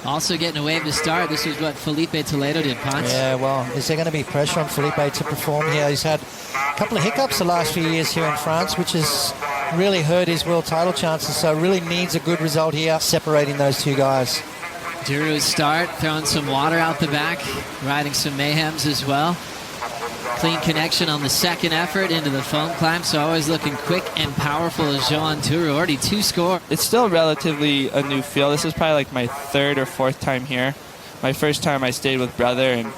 Also getting a wave to start. This is what Filipe Toledo did, Ponce. Yeah, well, is there going to be pressure on Filipe to perform here? He's had a couple of hiccups the last few years here in France, which has really hurt his world title chances, so really needs a good result here, separating those two guys. Duru's start, throwing some water out the back, riding some mayhems as well. Clean connection on the second effort into the foam climb, so always looking quick and powerful as Joan Duru. Already 2 score. It's still relatively a new field. This is probably like my 3rd or 4th time here. My first time I stayed with brother, and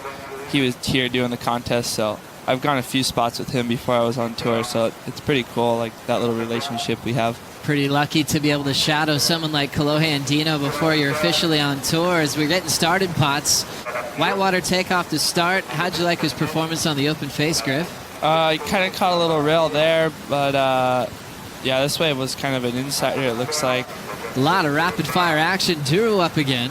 he was here doing the contest, so I've gone a few spots with him before I was on tour, so it's pretty cool, like that little relationship we have. Pretty lucky to be able to shadow someone like Kolohe and Dino before you're officially on tour. As we're getting started, Potts. Whitewater takeoff to start. How'd you like his performance on the open face, Griff? He kind of caught a little rail there, but yeah, this wave was kind of an insider, it looks like. A lot of rapid fire action. Duru up again.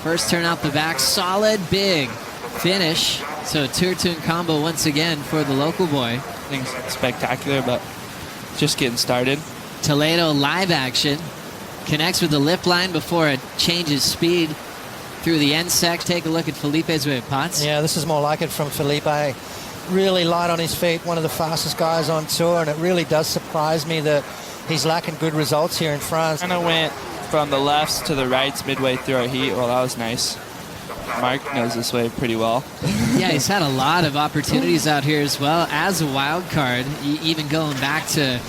First turn out the back, solid, big finish. So Turtoon combo once again for the local boy. Things spectacular, but just getting started. Toledo live action. Connects with the lip line before it changes speed through the end sec. Take a look at Felipe's wave, Potts. Yeah, this is more like it from Filipe. Really light on his feet, one of the fastest guys on tour, and it really does surprise me that he's lacking good results here in France. Kind of went from the lefts to the rights midway through our heat. Well, that was nice. Marc knows this wave pretty well. Yeah, he's had a lot of opportunities out here as well as a wild card, even going back to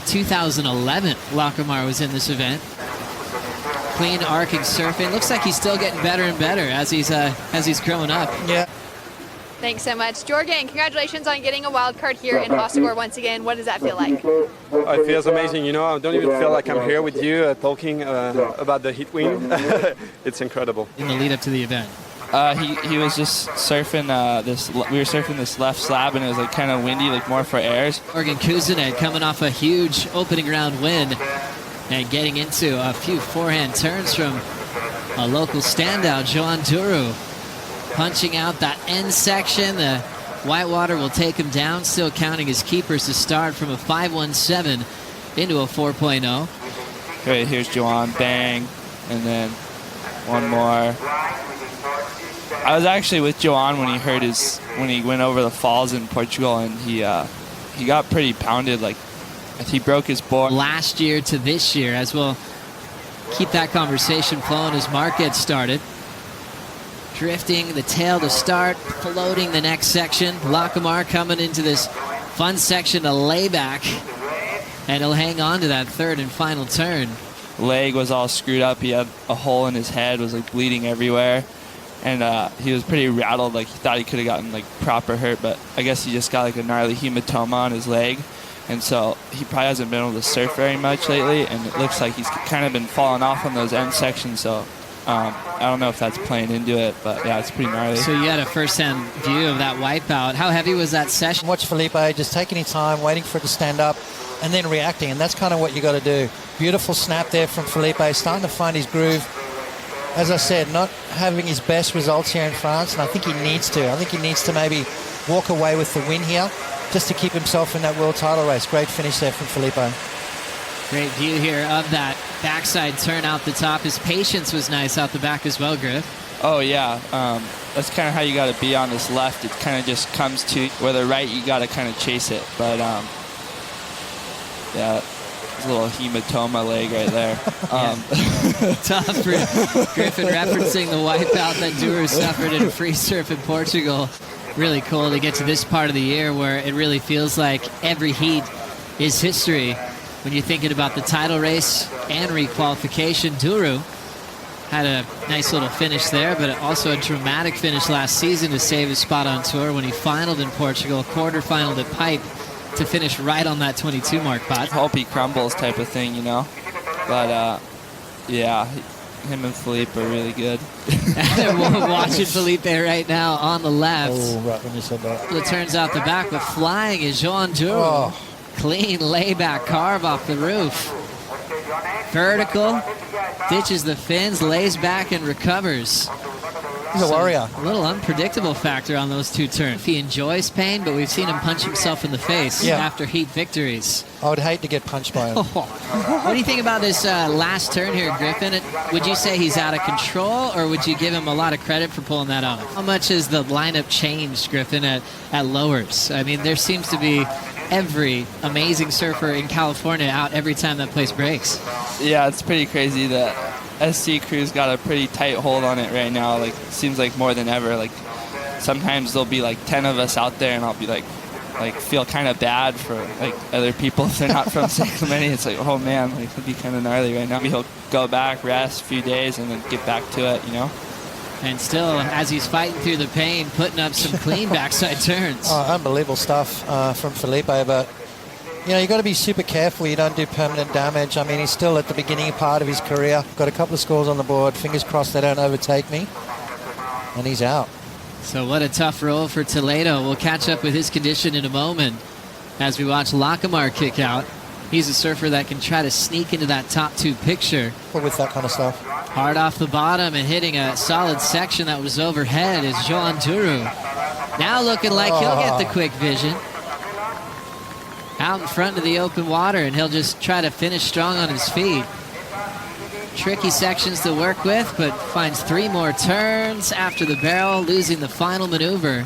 2011. Lacomare was in this event. Clean arcing surfing. Looks like he's still getting better and better as he's growing up. Yeah. Thanks so much. Jorgen, congratulations on getting a wild card here in Hossegor once again. What does that feel like? It feels amazing. You know, I don't even feel like I'm here with you talking about the heat win. It's incredible. In the lead up to the event. He was just surfing we were surfing this left slab, and it was like kind of windy, like more for airs. Morgan Kuzinet coming off a huge opening round win and getting into a few forehand turns from a local standout, Joan Duru. Punching out that end section. The Whitewater will take him down, still counting his keepers to start from a 5.17 into a 4.0. Right, here's Joan, bang, and then one more. I was actually with Joan when he went over the falls in Portugal, and he got pretty pounded. Like, he broke his board. Last year to this year, as we'll keep that conversation flowing as Marc gets started. Drifting the tail to start, floating the next section. Lacomare coming into this fun section to lay back, and he'll hang on to that third and final turn. Leg was all screwed up. He had a hole in his head, was like bleeding everywhere, and he was pretty rattled. Like, he thought he could have gotten like proper hurt, but I guess he just got like a gnarly hematoma on his leg, and so he probably hasn't been able to surf very much lately, and it looks like he's kind of been falling off on those end sections, so I don't know if that's playing into it, but yeah, it's pretty gnarly. So you had a first-hand view of that wipeout. How heavy was that session? Watch Filipe just taking his time, waiting for it to stand up, and then reacting, and that's kind of what you got to do. Beautiful snap there from Filipe, starting to find his groove. As I said, not having his best results here in France, and I think he needs to. I think he needs to maybe walk away with the win here, just to keep himself in that world title race. Great finish there from Filipe. Great view here of that backside turn out the top. His patience was nice out the back as well, Griff. Oh, yeah. That's kind of how you got to be on this left. It kind of just comes to where the right, you got to kind of chase it. But, yeah, it's a little hematoma leg right there. Tough for Griffin, referencing the wipeout that Duru suffered in free surf in Portugal. Really cool to get to this part of the year where it really feels like every heat is history. When you're thinking about the title race and requalification, Duru had a nice little finish there, but also a dramatic finish last season to save his spot on tour when he finaled in Portugal, quarterfinaled at Pipe to finish right on that 22 mark, Pot. Hope he crumbles type of thing, you know. But, yeah, him and Filipe are really good. We're watching Filipe right now on the left. Oh, right when you said that. It turns out the back, but flying is Joan Duru. Oh. Clean layback carve off the roof. Vertical, ditches the fins, lays back and recovers. He's a warrior. A little unpredictable factor on those two turns. He enjoys pain, but we've seen him punch himself in the face after heat victories. I would hate to get punched by him. What do you think about this last turn here, Griffin? Would you say he's out of control, or would you give him a lot of credit for pulling that off? How much has the lineup changed, Griffin, at lowers? I mean, there seems to be every amazing surfer in California out every time that place breaks. Yeah, it's pretty crazy. The SC crew's got a pretty tight hold on it right now. Like, seems like more than ever. Like, sometimes there'll be like 10 of us out there, and I'll be like feel kind of bad for like other people if they're not from San Clemente. It's like, oh man, like it'll be kind of gnarly right now. He'll go back, rest a few days, and then get back to it, you know. And still, as he's fighting through the pain, putting up some clean backside turns. Oh, unbelievable stuff from Filipe, but you know, you got to be super careful you don't do permanent damage. I mean, he's still at the beginning part of his career. Got a couple of scores on the board. Fingers crossed they don't overtake me. And he's out. So what a tough roll for Toledo. We'll catch up with his condition in a moment as we watch Lacomare kick out. He's a surfer that can try to sneak into that top two picture. With that kind of stuff. Hard off the bottom and hitting a solid section that was overhead is Joan Duru. Now looking like he'll get the quick vision. Out in front of the open water, and he'll just try to finish strong on his feet. Tricky sections to work with, but finds 3 more turns after the barrel, losing the final maneuver.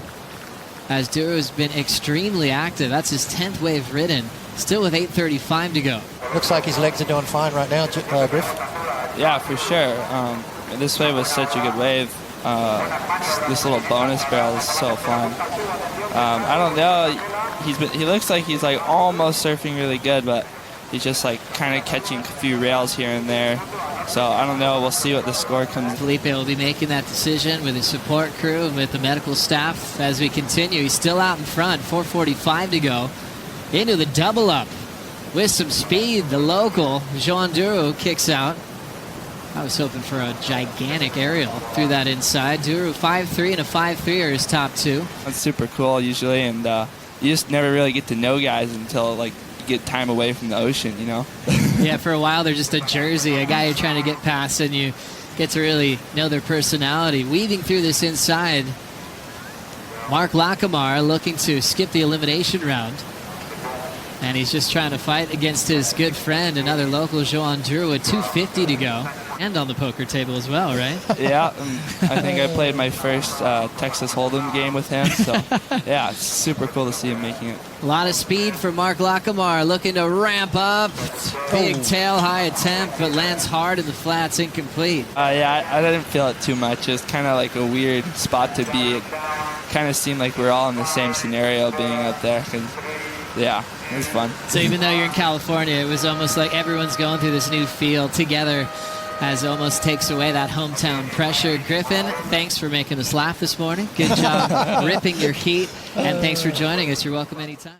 As Duru has been extremely active. That's his 10th wave ridden. Still with 8:35 to go. Looks like his legs are doing fine right now, Griff. Yeah, for sure. This wave was such a good wave. This little bonus barrel is so fun. I don't know. He looks like he's like almost surfing really good, but he's just like kind of catching a few rails here and there. So I don't know. We'll see what the score comes. Filipe will be making that decision with his support crew and with the medical staff as we continue. He's still out in front. 4:45 to go. Into the double up with some speed. The local Joan Duru kicks out. I was hoping for a gigantic aerial through that inside. Duru 5.3 and a 5.3 are his top two. That's super cool usually, and you just never really get to know guys until like you get time away from the ocean, you know? Yeah, for a while they're just a jersey, a guy you're trying to get past, and you get to really know their personality. Weaving through this inside, Marc Lacomare looking to skip the elimination round. And he's just trying to fight against his good friend, another local Joan Duru, with 2:50 to go. And on the poker table as well, right? Yeah, I think I played my first Texas Hold'em game with him. So, yeah, it's super cool to see him making it. A lot of speed for Marc Lacomare, looking to ramp up. Big tail, high attempt, but lands hard in the flats, incomplete. Yeah, I didn't feel it too much. It was kind of like a weird spot to be. It kind of seemed like we're all in the same scenario being up there. Yeah, it was fun. So even though you're in California, it was almost like everyone's going through this new field together, as it almost takes away that hometown pressure. Griffin, thanks for making us laugh this morning. Good job ripping your heat, and thanks for joining us. You're welcome anytime.